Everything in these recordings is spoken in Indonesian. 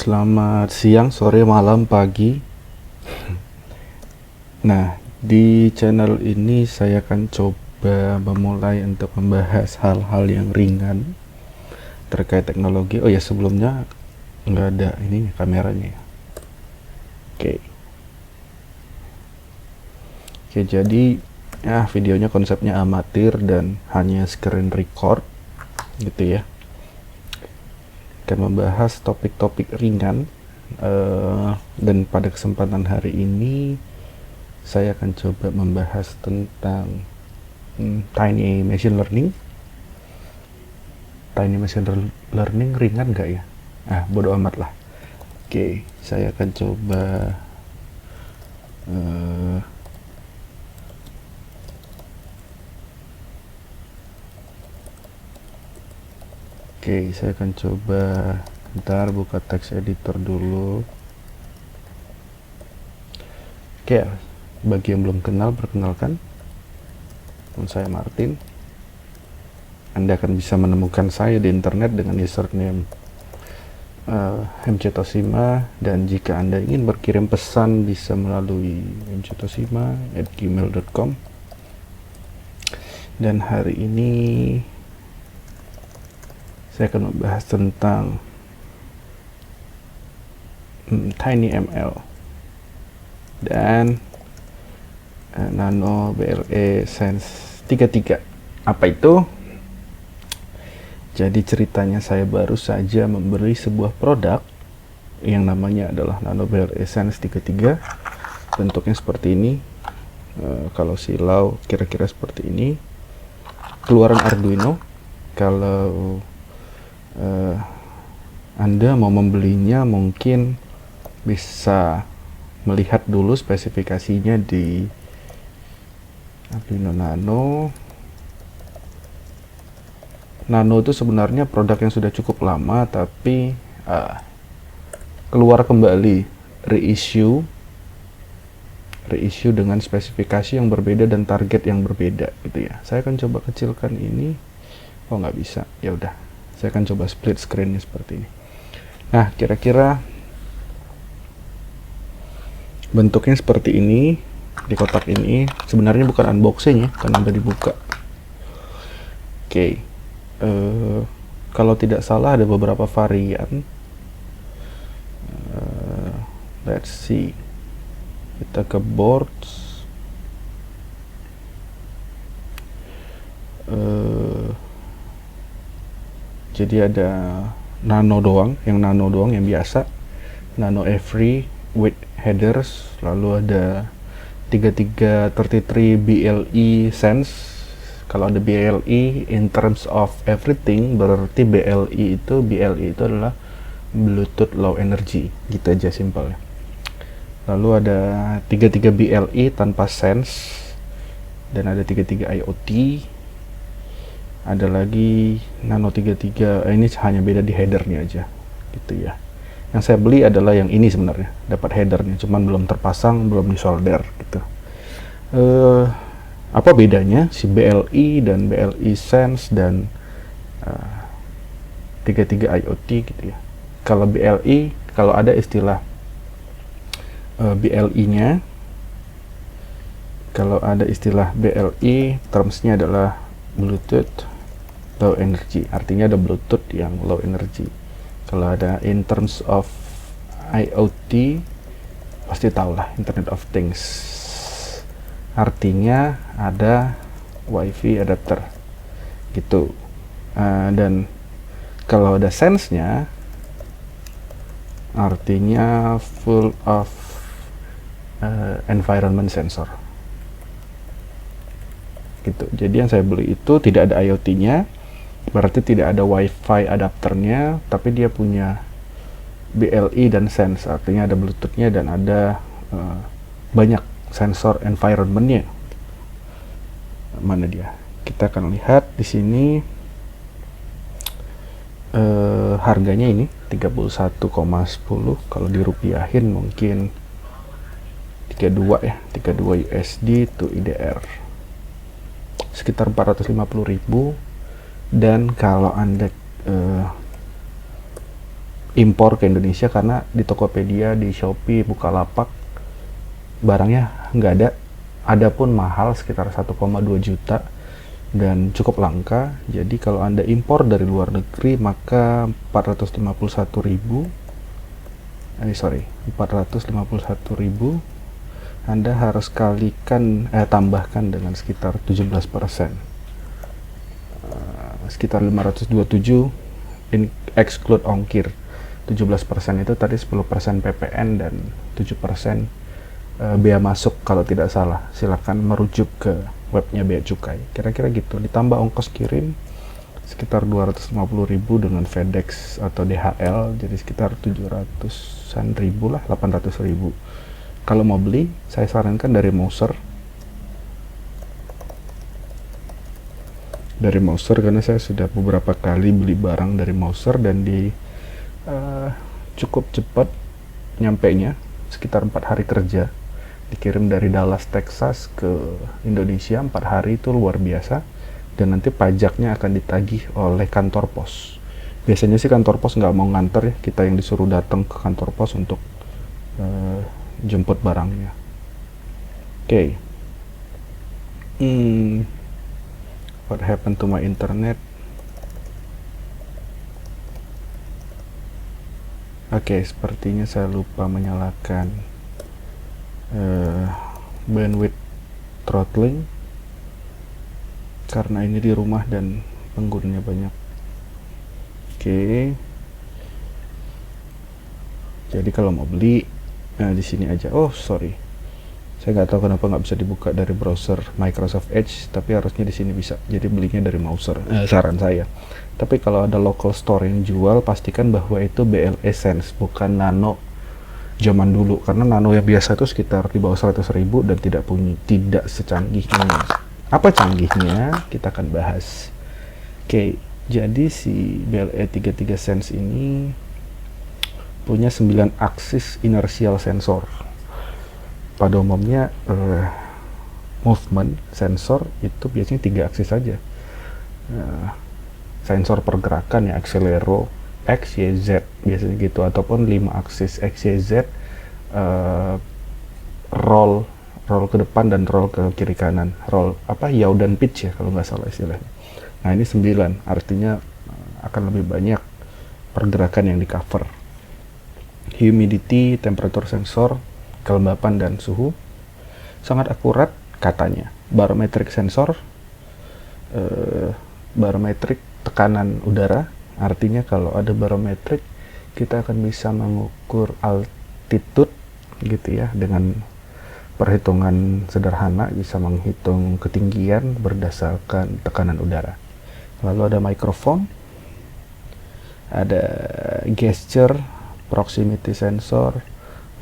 Selamat siang, sore, malam, pagi. Nah, di channel ini saya akan coba memulai untuk membahas hal-hal yang ringan terkait teknologi. Oh ya, sebelumnya nggak ada ini kameranya ya. Oke. Oke, jadi ya videonya konsepnya amatir dan hanya screen record gitu ya. Akan membahas topik-topik ringan, dan pada kesempatan hari ini saya akan coba membahas tentang tiny machine learning. Tiny machine learning ringan nggak ya? Bodo amat lah. Oke, saya akan coba saya akan coba ntar buka text editor dulu. Oke, bagi yang belum kenal, perkenalkan, saya Martin. Anda akan bisa menemukan saya di internet dengan username mctosima, dan jika Anda ingin berkirim pesan bisa melalui mctosima@gmail.com. Dan hari ini saya akan membahas tentang TinyML dan Nano BLE Sense 33. Apa itu? Jadi ceritanya, saya baru saja membeli sebuah produk yang namanya adalah Nano BLE Sense 33. Bentuknya seperti ini. Kalau silau kira-kira seperti ini. Keluaran Arduino. Kalau Anda mau membelinya, mungkin bisa melihat dulu spesifikasinya di Arduino Nano. Nano itu sebenarnya produk yang sudah cukup lama, tapi keluar kembali, reissue dengan spesifikasi yang berbeda dan target yang berbeda gitu ya. Saya akan coba kecilkan ini. Oh, nggak bisa. Ya udah, saya akan coba split screen-nya seperti ini. Nah, kira-kira bentuknya seperti ini. Di kotak ini sebenarnya bukan unboxing ya, karena udah dibuka. Oke. Kalau tidak salah ada beberapa varian. Let's see. Kita ke boards. Jadi ada nano doang yang biasa, nano every with headers, lalu ada 3333 BLE sense. Kalau ada BLE in terms of everything, berarti BLE itu adalah Bluetooth Low Energy, gitu aja simpelnya. Lalu ada 33 BLE tanpa sense, dan ada 33 IoT. Ada lagi Nano 33, ini hanya beda di headernya aja gitu ya. Yang saya beli adalah yang ini sebenarnya, dapat headernya, cuman belum terpasang, belum disolder gitu. Apa bedanya si BLE dan BLE Sense dan 33 IoT gitu ya. Kalau BLE, kalau ada istilah BLE-nya, kalau ada istilah BLE, termsnya adalah Bluetooth Low Energy, artinya ada Bluetooth yang low energy. Kalau ada in terms of IoT, pasti tahulah Internet of Things, artinya ada WiFi adapter gitu. Dan kalau ada sense-nya, artinya full of environment sensor gitu. Jadi yang saya beli itu tidak ada IoT-nya, berarti tidak ada WiFi adapternya, tapi dia punya BLE dan sense, artinya ada Bluetooth-nya dan ada banyak sensor environment-nya. Mana dia? Kita akan lihat di sini. Harganya ini 31,10, kalau dirupiahin mungkin 32 ya, 32 USD to IDR, sekitar 450.000. Dan kalau Anda impor ke Indonesia karena di Tokopedia, di Shopee, Bukalapak barangnya nggak ada. Ada pun mahal sekitar 1,2 juta dan cukup langka. Jadi kalau Anda impor dari luar negeri maka 451.000 Anda harus tambahkan dengan sekitar 17%, sekitar 527 exclude ongkir. 17% itu tadi 10% PPN dan 7% bea masuk kalau tidak salah. Silakan merujuk ke webnya Bea Cukai. Kira-kira gitu. Ditambah ongkos kirim sekitar 250.000 dengan FedEx atau DHL, jadi sekitar 700-an ribu lah, 800.000. Kalau mau beli, saya sarankan dari Mouser. Dari Mouser karena saya sudah beberapa kali beli barang dari Mouser dan cukup cepat nyampenya, sekitar 4 hari kerja. Dikirim dari Dallas, Texas ke Indonesia 4 hari, itu luar biasa. Dan nanti pajaknya akan ditagih oleh kantor pos. Biasanya sih kantor pos nggak mau nganter ya, kita yang disuruh datang ke kantor pos untuk jemput barangnya. Oke. What happened to my internet? Oke, sepertinya saya lupa menyalakan bandwidth throttling karena ini di rumah dan penggunanya banyak. Oke. Jadi kalau mau beli, di sini aja. Oh, sorry. Saya nggak tahu kenapa nggak bisa dibuka dari browser Microsoft Edge, tapi harusnya di sini bisa. Jadi belinya dari Mouser. Saran saya. Tapi kalau ada local store yang jual, pastikan bahwa itu BLE Sense, bukan Nano zaman dulu. Karena Nano yang biasa itu sekitar di bawah 100.000 dan tidak secanggih ini. Apa canggihnya? Kita akan bahas. Oke, jadi si BLE 33 Sense ini punya 9 aksis inertial sensor. Pada umumnya movement sensor itu biasanya 3 aksis saja. Sensor pergerakan ya, akselero X, Y, Z biasanya gitu, ataupun 5 aksis X, Y, Z, roll ke depan dan roll ke kiri kanan, roll yaw dan pitch ya kalau nggak salah istilahnya. Nah ini 9, artinya akan lebih banyak pergerakan yang di cover. Humidity, temperature sensor, kelembapan dan suhu sangat akurat katanya. Barometric sensor, barometrik tekanan udara, artinya kalau ada barometrik kita akan bisa mengukur altitude gitu ya, dengan perhitungan sederhana bisa menghitung ketinggian berdasarkan tekanan udara. Lalu ada mikrofon, ada gesture, proximity sensor,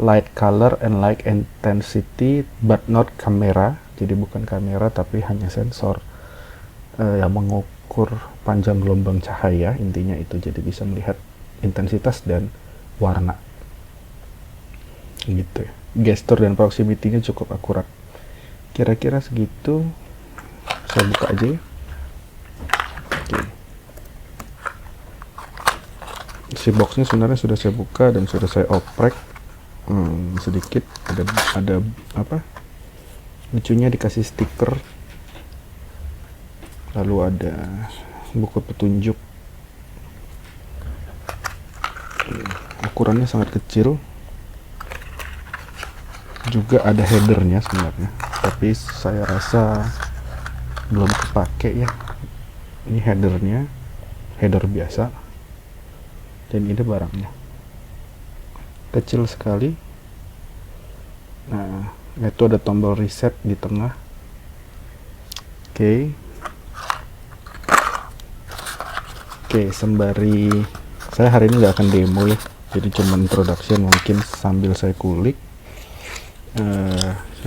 light color and light intensity but not camera. Jadi bukan kamera tapi hanya sensor yang mengukur panjang gelombang cahaya, intinya itu. Jadi bisa melihat intensitas dan warna gitu ya. Gesture dan proximity-nya cukup akurat. Kira-kira segitu. Saya buka aja ya. Oke. Si boxnya sebenarnya sudah saya buka dan sudah saya oprek sedikit. Ada apa? Lucunya dikasih stiker. Lalu ada buku petunjuk. Ukurannya sangat kecil. Juga ada headernya sebenarnya, tapi saya rasa belum kepake ya. Ini headernya, header biasa, dan ini barangnya kecil sekali. Nah, itu ada tombol reset di tengah. Oke, sembari saya hari ini nggak akan demo ya, jadi cuman introduction, mungkin sambil saya kulik.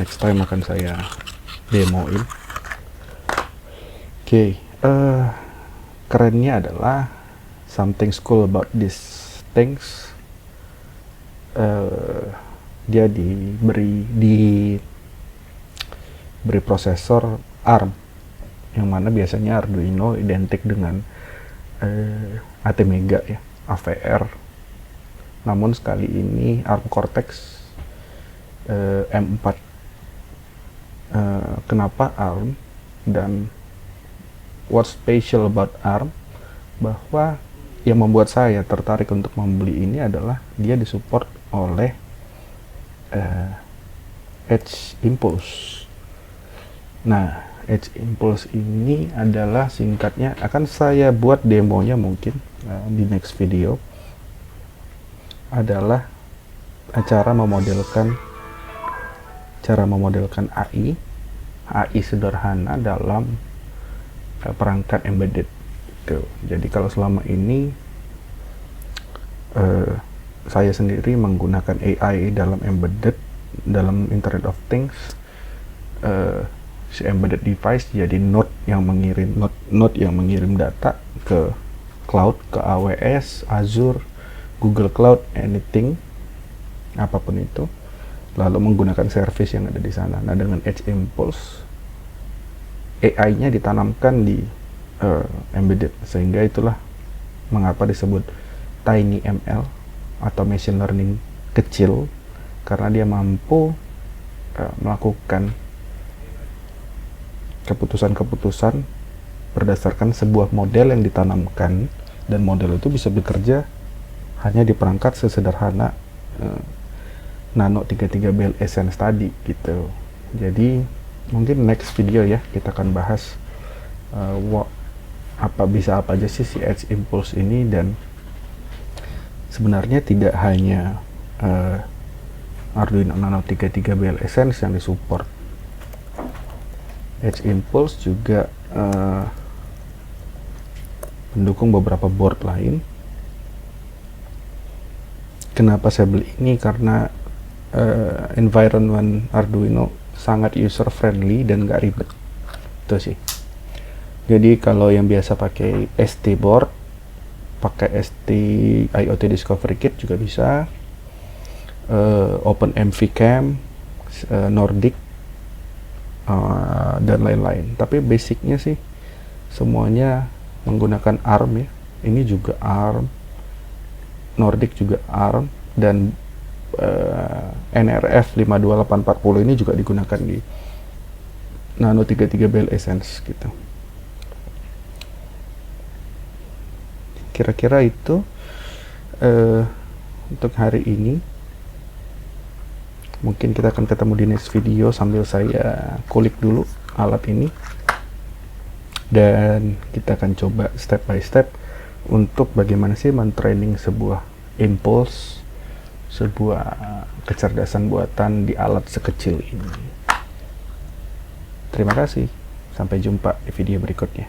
Next time akan saya demoin. Kerennya adalah something cool about these things. Dia diberi prosesor ARM, yang mana biasanya Arduino identik dengan ATmega ya, AVR namun sekali ini ARM Cortex M4. Kenapa ARM dan what's special about ARM? Bahwa yang membuat saya tertarik untuk membeli ini adalah dia disupport oleh Edge Impulse. Nah, Edge Impulse ini adalah singkatnya, akan saya buat demonya mungkin di next video, adalah cara memodelkan AI sederhana dalam perangkat embedded. Jadi kalau selama ini saya sendiri menggunakan AI dalam embedded, dalam Internet of Things, si embedded device jadi node yang mengirim data ke cloud, ke AWS, Azure, Google Cloud, anything, apapun itu, lalu menggunakan service yang ada di sana. Nah, dengan Edge Impulse, AI-nya ditanamkan di embedded, sehingga itulah mengapa disebut Tiny ML atau machine learning kecil, karena dia mampu melakukan keputusan-keputusan berdasarkan sebuah model yang ditanamkan, dan model itu bisa bekerja hanya di perangkat sesederhana Nano 33 Bell Essence tadi gitu. Jadi mungkin next video ya kita akan bahas apa aja sih si Edge Impulse ini, dan sebenarnya tidak hanya Arduino Nano 33 Bell Essence yang disupport. Edge Impulse juga mendukung beberapa board lain. Kenapa saya beli ini? Karena environment Arduino sangat user friendly dan gak ribet, itu sih. Jadi kalau yang biasa pakai ST board, pakai ST IoT Discovery Kit juga bisa, OpenMV Cam, Nordic, dan lain-lain. Tapi basicnya sih semuanya menggunakan ARM ya. Ini juga ARM, Nordic juga ARM, dan NRF 52840 ini juga digunakan di Nano 33 Bell Essence gitu. Kira-kira itu untuk hari ini. Mungkin kita akan ketemu di next video sambil saya kulik dulu alat ini, dan kita akan coba step by step untuk bagaimana sih mentraining sebuah impulse, sebuah kecerdasan buatan di alat sekecil ini. Terima kasih, sampai jumpa di video berikutnya.